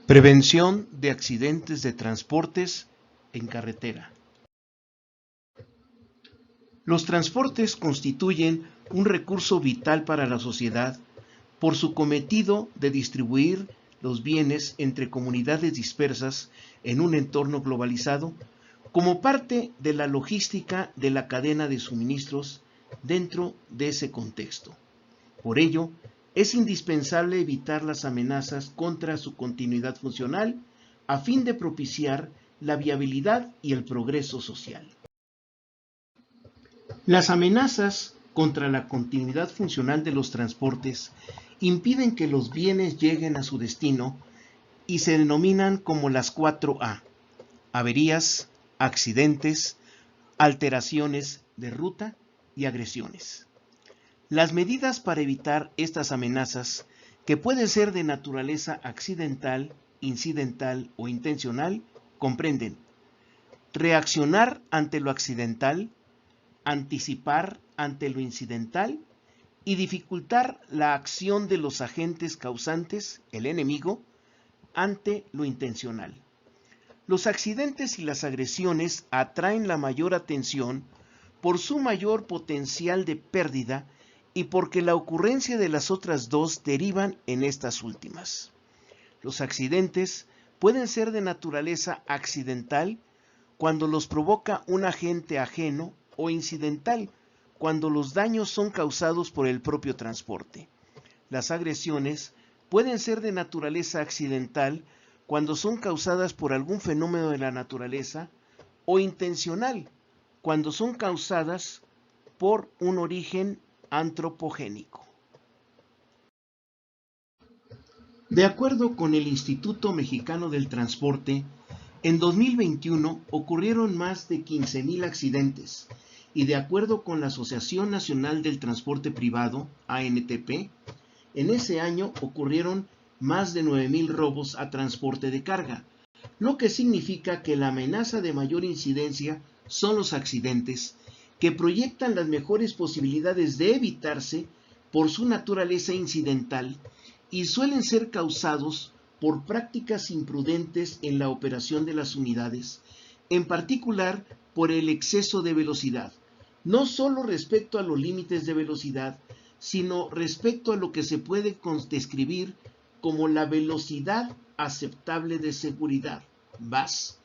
Prevención de accidentes de transportes en carretera. Los transportes constituyen un recurso vital para la sociedad por su cometido de distribuir los bienes entre comunidades dispersas en un entorno globalizado como parte de la logística de la cadena de suministros dentro de ese contexto. Por ello, es indispensable evitar las amenazas contra su continuidad funcional a fin de propiciar la viabilidad y el progreso social. Las amenazas contra la continuidad funcional de los transportes impiden que los bienes lleguen a su destino y se denominan como las 4A: averías, accidentes, alteraciones de ruta y agresiones. Las medidas para evitar estas amenazas, que pueden ser de naturaleza accidental, incidental o intencional, comprenden: reaccionar ante lo accidental, anticipar ante lo incidental y dificultar la acción de los agentes causantes, el enemigo, ante lo intencional. Los accidentes y las agresiones atraen la mayor atención por su mayor potencial de pérdida y porque la ocurrencia de las otras dos derivan en estas últimas. Los accidentes pueden ser de naturaleza accidental cuando los provoca un agente ajeno o incidental cuando los daños son causados por el propio transporte. Las agresiones pueden ser de naturaleza accidental cuando son causadas por algún fenómeno de la naturaleza o intencional cuando son causadas por un origen antropogénico. De acuerdo con el Instituto Mexicano del Transporte, en 2021 ocurrieron más de 15,000 accidentes y de acuerdo con la Asociación Nacional del Transporte Privado, ANTP, en ese año ocurrieron más de 9,000 robos a transporte de carga, lo que significa que la amenaza de mayor incidencia son los accidentes, que proyectan las mejores posibilidades de evitarse por su naturaleza incidental y suelen ser causados por prácticas imprudentes en la operación de las unidades, en particular por el exceso de velocidad, no solo respecto a los límites de velocidad, sino respecto a lo que se puede describir como la velocidad aceptable de seguridad, VAS,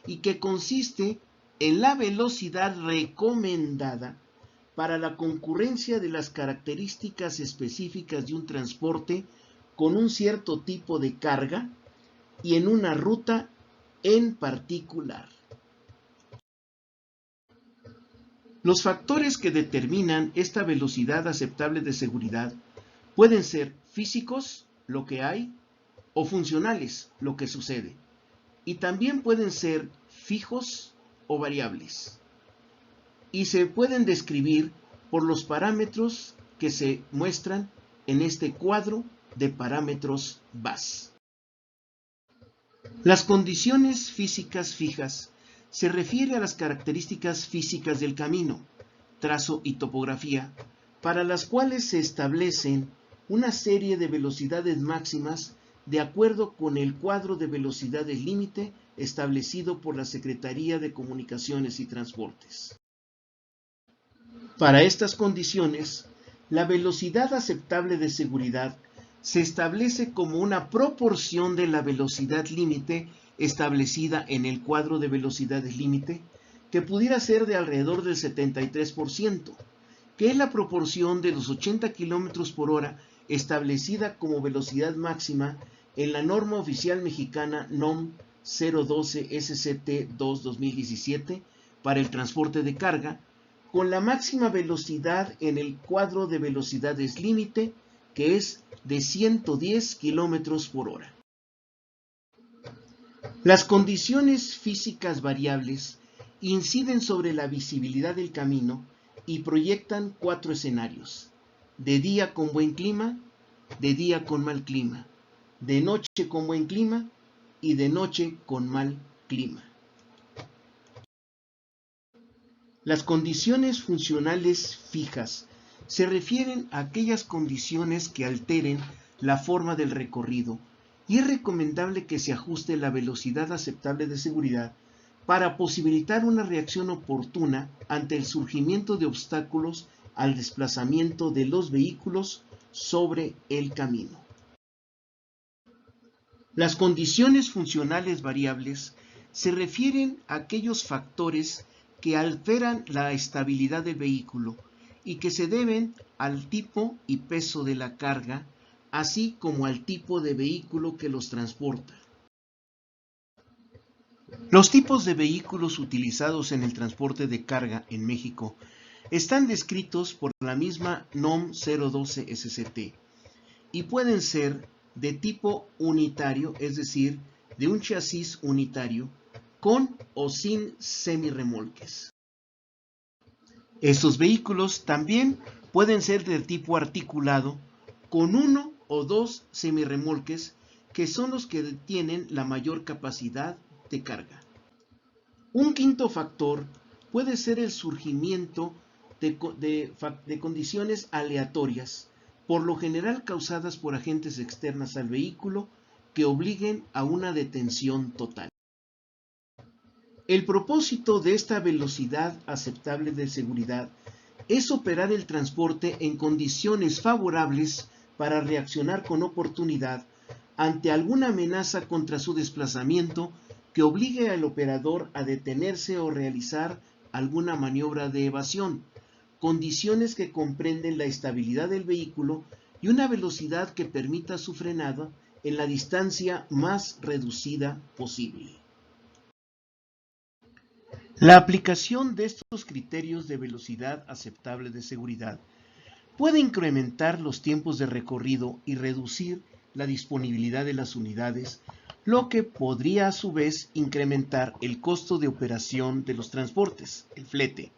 y que consiste en la velocidad recomendada para la concurrencia de las características específicas de un transporte con un cierto tipo de carga y en una ruta en particular. Los factores que determinan esta velocidad aceptable de seguridad pueden ser físicos, lo que hay, o funcionales, lo que sucede, y también pueden ser fijos o variables, y se pueden describir por los parámetros que se muestran en este cuadro de parámetros VAS. Las condiciones físicas fijas se refiere a las características físicas del camino, trazo y topografía, para las cuales se establecen una serie de velocidades máximas de acuerdo con el cuadro de velocidades límite establecido por la Secretaría de Comunicaciones y Transportes. Para estas condiciones, la velocidad aceptable de seguridad se establece como una proporción de la velocidad límite establecida en el cuadro de velocidades límite, que pudiera ser de alrededor del 73%, que es la proporción de los 80 km por hora establecida como velocidad máxima en la norma oficial mexicana NOM 012 SCT-2-2017 para el transporte de carga, con la máxima velocidad en el cuadro de velocidades límite, que es de 110 km por hora. Las condiciones físicas variables inciden sobre la visibilidad del camino y proyectan 4 escenarios: de día con buen clima, de día con mal clima, de noche con buen clima y de noche con mal clima. Las condiciones funcionales fijas se refieren a aquellas condiciones que alteren la forma del recorrido y es recomendable que se ajuste la velocidad aceptable de seguridad para posibilitar una reacción oportuna ante el surgimiento de obstáculos al desplazamiento de los vehículos sobre el camino. Las condiciones funcionales variables se refieren a aquellos factores que alteran la estabilidad del vehículo y que se deben al tipo y peso de la carga, así como al tipo de vehículo que los transporta. Los tipos de vehículos utilizados en el transporte de carga en México están descritos por la misma NOM 012 SCT y pueden ser de tipo unitario, es decir, de un chasis unitario, con o sin semirremolques. Estos vehículos también pueden ser del tipo articulado, con uno o dos semirremolques, que son los que tienen la mayor capacidad de carga. Un quinto factor puede ser el surgimiento de condiciones aleatorias, por lo general causadas por agentes externas al vehículo, que obliguen a una detención total. El propósito de esta velocidad aceptable de seguridad es operar el transporte en condiciones favorables para reaccionar con oportunidad ante alguna amenaza contra su desplazamiento que obligue al operador a detenerse o realizar alguna maniobra de evasión, condiciones que comprenden la estabilidad del vehículo y una velocidad que permita su frenada en la distancia más reducida posible. La aplicación de estos criterios de velocidad aceptable de seguridad puede incrementar los tiempos de recorrido y reducir la disponibilidad de las unidades, lo que podría a su vez incrementar el costo de operación de los transportes, el flete,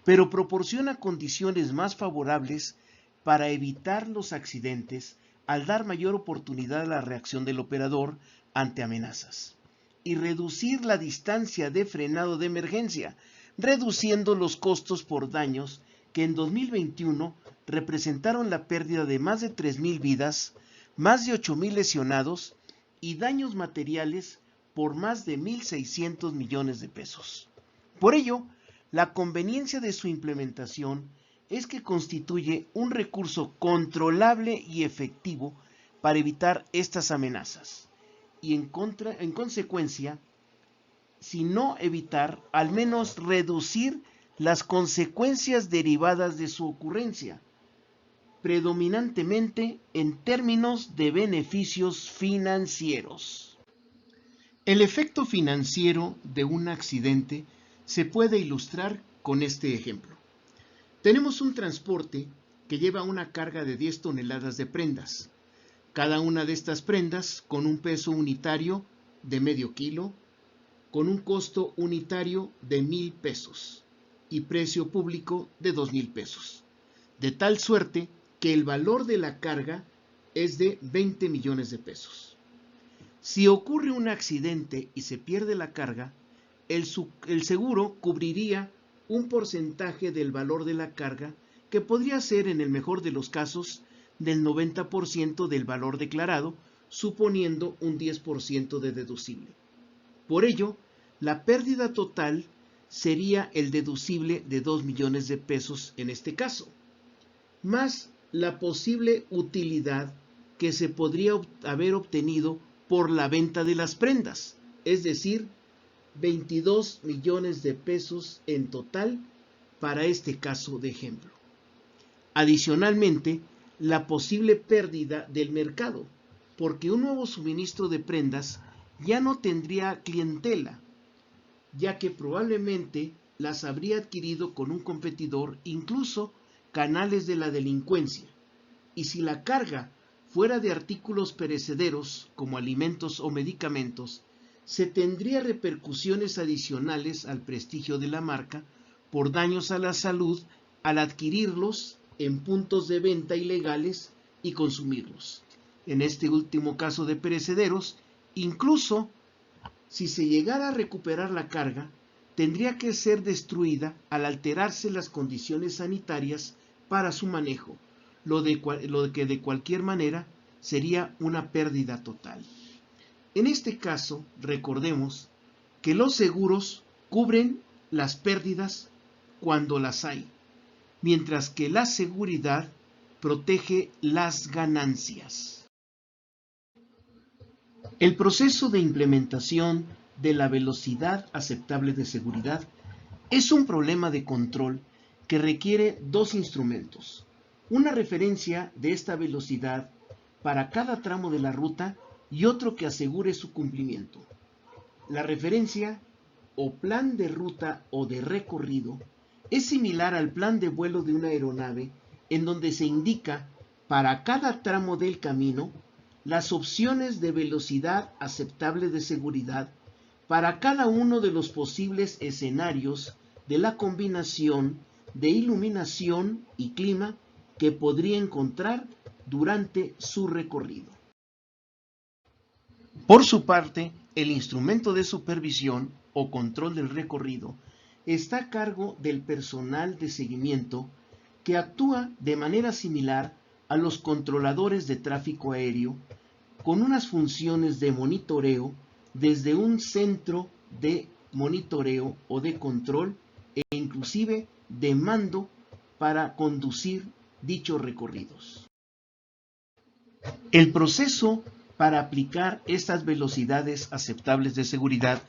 pero proporciona condiciones más favorables para evitar los accidentes al dar mayor oportunidad a la reacción del operador ante amenazas y reducir la distancia de frenado de emergencia, reduciendo los costos por daños que en 2021 representaron la pérdida de más de 3,000 vidas, más de 8,000 lesionados y daños materiales por más de 1,600 millones de pesos. Por ello, la conveniencia de su implementación es que constituye un recurso controlable y efectivo para evitar estas amenazas y en consecuencia, si no evitar, al menos reducir las consecuencias derivadas de su ocurrencia, predominantemente en términos de beneficios financieros. El efecto financiero de un accidente se puede ilustrar con este ejemplo. Tenemos un transporte que lleva una carga de 10 toneladas de prendas. Cada una de estas prendas con un peso unitario de medio kilo, con un costo unitario de 1,000 pesos y precio público de 2,000 pesos. De tal suerte que el valor de la carga es de 20 millones de pesos. Si ocurre un accidente y se pierde la carga, el seguro cubriría un porcentaje del valor de la carga que podría ser, en el mejor de los casos, del 90% del valor declarado, suponiendo un 10% de deducible. Por ello, la pérdida total sería el deducible de 2 millones de pesos en este caso, más la posible utilidad que se podría haber obtenido por la venta de las prendas, es decir, 22 millones de pesos en total para este caso de ejemplo. Adicionalmente, la posible pérdida del mercado, porque un nuevo suministro de prendas ya no tendría clientela, ya que probablemente las habría adquirido con un competidor, incluso canales de la delincuencia. Y si la carga fuera de artículos perecederos, como alimentos o medicamentos, se tendría repercusiones adicionales al prestigio de la marca por daños a la salud al adquirirlos en puntos de venta ilegales y consumirlos. En este último caso de perecederos, incluso si se llegara a recuperar la carga, tendría que ser destruida al alterarse las condiciones sanitarias para su manejo, lo que de cualquier manera sería una pérdida total. En este caso, recordemos que los seguros cubren las pérdidas cuando las hay, mientras que la seguridad protege las ganancias. El proceso de implementación de la velocidad aceptable de seguridad es un problema de control que requiere dos instrumentos: una referencia de esta velocidad para cada tramo de la ruta y otro que asegure su cumplimiento. La referencia o plan de ruta o de recorrido es similar al plan de vuelo de una aeronave, en donde se indica para cada tramo del camino las opciones de velocidad aceptable de seguridad para cada uno de los posibles escenarios de la combinación de iluminación y clima que podría encontrar durante su recorrido. Por su parte, el instrumento de supervisión o control del recorrido está a cargo del personal de seguimiento, que actúa de manera similar a los controladores de tráfico aéreo, con unas funciones de monitoreo desde un centro de monitoreo o de control e inclusive de mando para conducir dichos recorridos. El proceso para aplicar estas velocidades aceptables de seguridad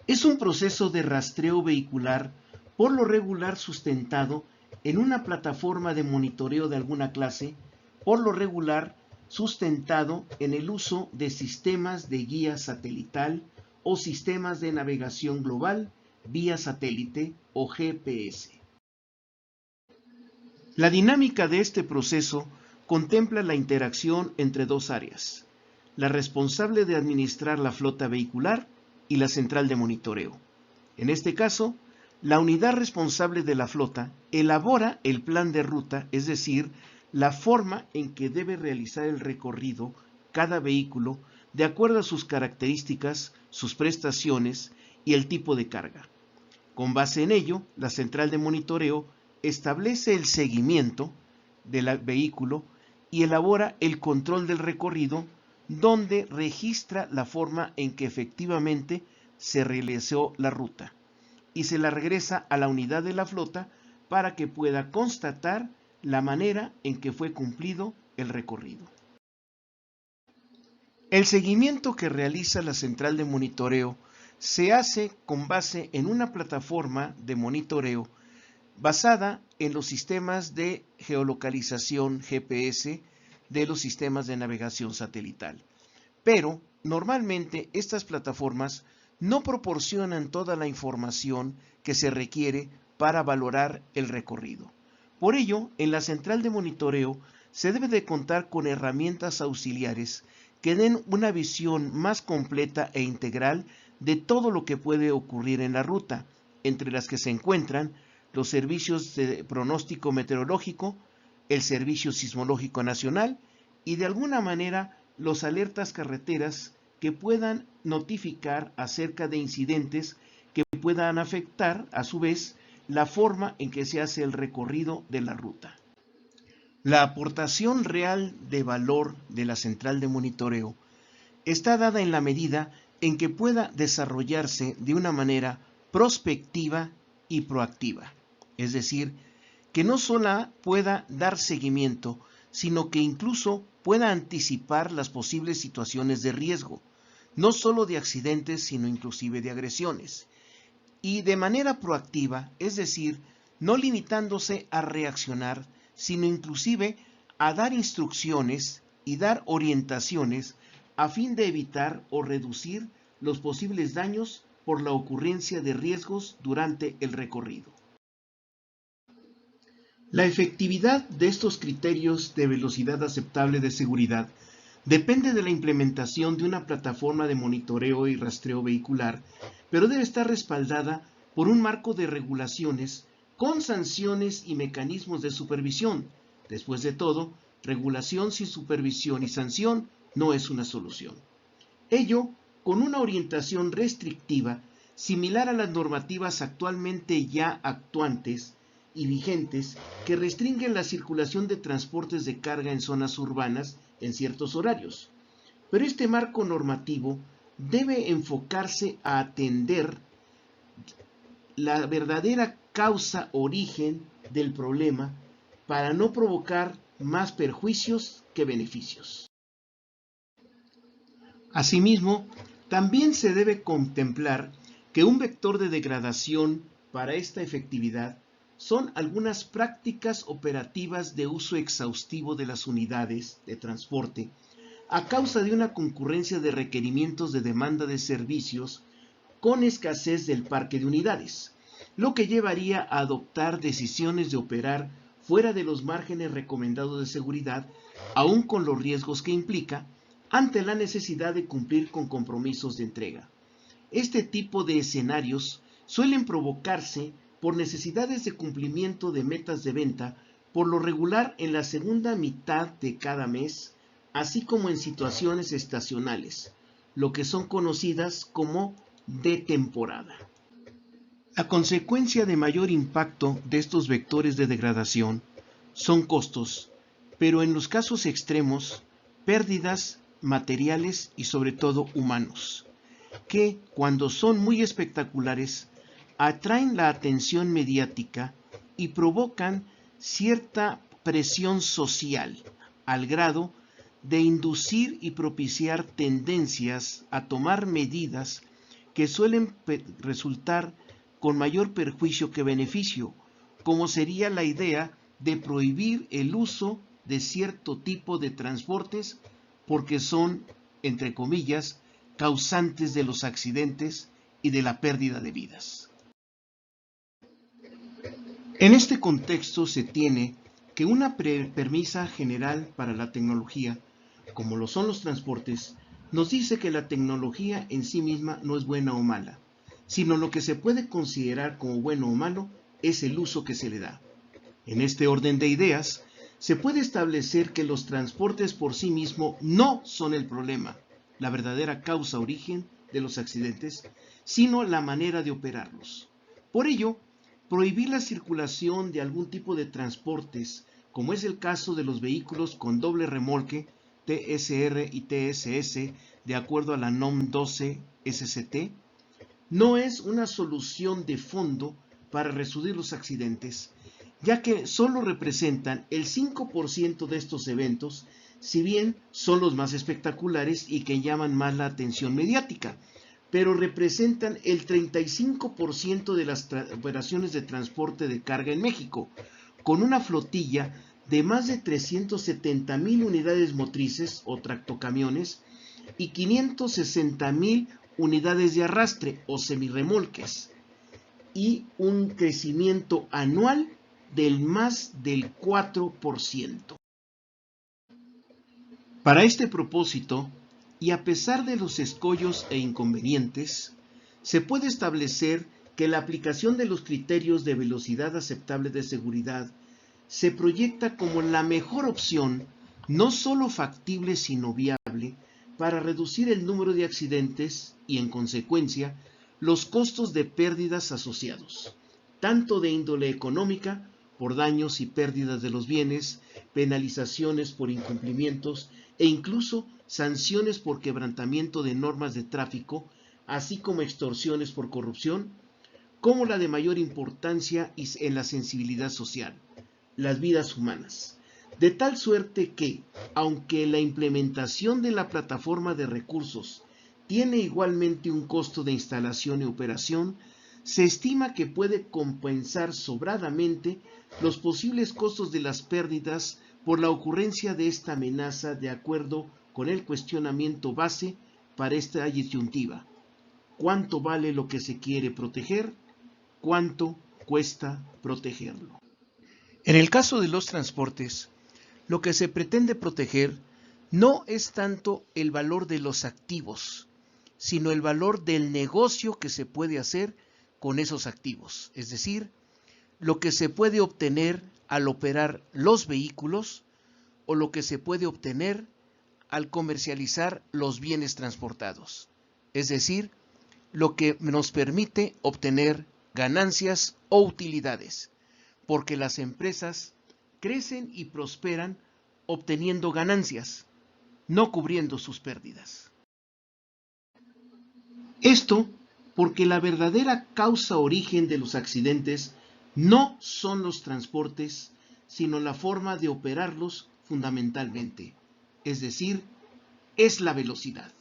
es un proceso de rastreo vehicular, por lo regular sustentado en una plataforma de monitoreo de alguna clase, por lo regular sustentado en el uso de sistemas de guía satelital o sistemas de navegación global vía satélite o GPS. La dinámica de este proceso contempla la interacción entre dos áreas: la responsable de administrar la flota vehicular y la central de monitoreo. En este caso, la unidad responsable de la flota elabora el plan de ruta, es decir, la forma en que debe realizar el recorrido cada vehículo de acuerdo a sus características, sus prestaciones y el tipo de carga. Con base en ello, la central de monitoreo establece el seguimiento del vehículo y elabora el control del recorrido, donde registra la forma en que efectivamente se realizó la ruta y se la regresa a la unidad de la flota para que pueda constatar la manera en que fue cumplido el recorrido. El seguimiento que realiza la central de monitoreo se hace con base en una plataforma de monitoreo basada en los sistemas de geolocalización GPS de los sistemas de navegación satelital. Pero normalmente estas plataformas no proporcionan toda la información que se requiere para valorar el recorrido. Por ello, en la central de monitoreo se debe de contar con herramientas auxiliares que den una visión más completa e integral de todo lo que puede ocurrir en la ruta, entre las que se encuentran los servicios de pronóstico meteorológico, el Servicio Sismológico Nacional y de alguna manera los alertas carreteras que puedan notificar acerca de incidentes que puedan afectar a su vez la forma en que se hace el recorrido de la ruta. La aportación real de valor de la central de monitoreo está dada en la medida en que pueda desarrollarse de una manera prospectiva y proactiva. Es decir, que no solo pueda dar seguimiento, sino que incluso pueda anticipar las posibles situaciones de riesgo, no solo de accidentes, sino inclusive de agresiones. Y de manera proactiva, es decir, no limitándose a reaccionar, sino inclusive a dar instrucciones y dar orientaciones a fin de evitar o reducir los posibles daños por la ocurrencia de riesgos durante el recorrido. La efectividad de estos criterios de velocidad aceptable de seguridad depende de la implementación de una plataforma de monitoreo y rastreo vehicular, pero debe estar respaldada por un marco de regulaciones con sanciones y mecanismos de supervisión. Después de todo, regulación sin supervisión y sanción no es una solución. Ello con una orientación restrictiva similar a las normativas actualmente ya actuantes y vigentes que restringen la circulación de transportes de carga en zonas urbanas en ciertos horarios. Pero este marco normativo debe enfocarse a atender la verdadera causa origen del problema para no provocar más perjuicios que beneficios. Asimismo, también se debe contemplar que un vector de degradación para esta efectividad son algunas prácticas operativas de uso exhaustivo de las unidades de transporte a causa de una concurrencia de requerimientos de demanda de servicios con escasez del parque de unidades, lo que llevaría a adoptar decisiones de operar fuera de los márgenes recomendados de seguridad, aun con los riesgos que implica, ante la necesidad de cumplir con compromisos de entrega. Este tipo de escenarios suelen provocarse por necesidades de cumplimiento de metas de venta, por lo regular en la segunda mitad de cada mes, así como en situaciones estacionales, lo que son conocidas como de temporada. La consecuencia de mayor impacto de estos vectores de degradación son costos, pero en los casos extremos, pérdidas materiales y sobre todo humanos, que cuando son muy espectaculares, atraen la atención mediática y provocan cierta presión social, al grado de inducir y propiciar tendencias a tomar medidas que suelen resultar con mayor perjuicio que beneficio, como sería la idea de prohibir el uso de cierto tipo de transportes porque son, entre comillas, causantes de los accidentes y de la pérdida de vidas. En este contexto se tiene que una premisa general para la tecnología, como lo son los transportes, nos dice que la tecnología en sí misma no es buena o mala, sino lo que se puede considerar como bueno o malo es el uso que se le da. En este orden de ideas, se puede establecer que los transportes por sí mismos no son el problema, la verdadera causa origen de los accidentes, sino la manera de operarlos. Por ello, prohibir la circulación de algún tipo de transportes, como es el caso de los vehículos con doble remolque, TSR y TSS, de acuerdo a la NOM 12 SCT, no es una solución de fondo para reducir los accidentes, ya que solo representan el 5% de estos eventos, si bien son los más espectaculares y que llaman más la atención mediática, pero representan el 35% de las operaciones de transporte de carga en México, con una flotilla de más de 370,000 unidades motrices o tractocamiones y 560,000 unidades de arrastre o semirremolques, y un crecimiento anual del más del 4%. Para este propósito, y a pesar de los escollos e inconvenientes, se puede establecer que la aplicación de los criterios de velocidad aceptable de seguridad se proyecta como la mejor opción, no solo factible sino viable, para reducir el número de accidentes y, en consecuencia, los costos de pérdidas asociados, tanto de índole económica, por daños y pérdidas de los bienes, penalizaciones por incumplimientos e incluso sanciones por quebrantamiento de normas de tráfico, así como extorsiones por corrupción, como la de mayor importancia en la sensibilidad social, las vidas humanas. De tal suerte que, aunque la implementación de la plataforma de recursos tiene igualmente un costo de instalación y operación, se estima que puede compensar sobradamente los posibles costos de las pérdidas por la ocurrencia de esta amenaza, de acuerdo con el cuestionamiento base para esta disyuntiva: ¿cuánto vale lo que se quiere proteger? ¿Cuánto cuesta protegerlo? En el caso de los transportes, lo que se pretende proteger no es tanto el valor de los activos, sino el valor del negocio que se puede hacer con esos activos, es decir, lo que se puede obtener al operar los vehículos o lo que se puede obtener al comercializar los bienes transportados, es decir, lo que nos permite obtener ganancias o utilidades, porque las empresas crecen y prosperan obteniendo ganancias, no cubriendo sus pérdidas. Esto porque la verdadera causa origen de los accidentes no son los transportes, sino la forma de operarlos fundamentalmente, es decir, es la velocidad.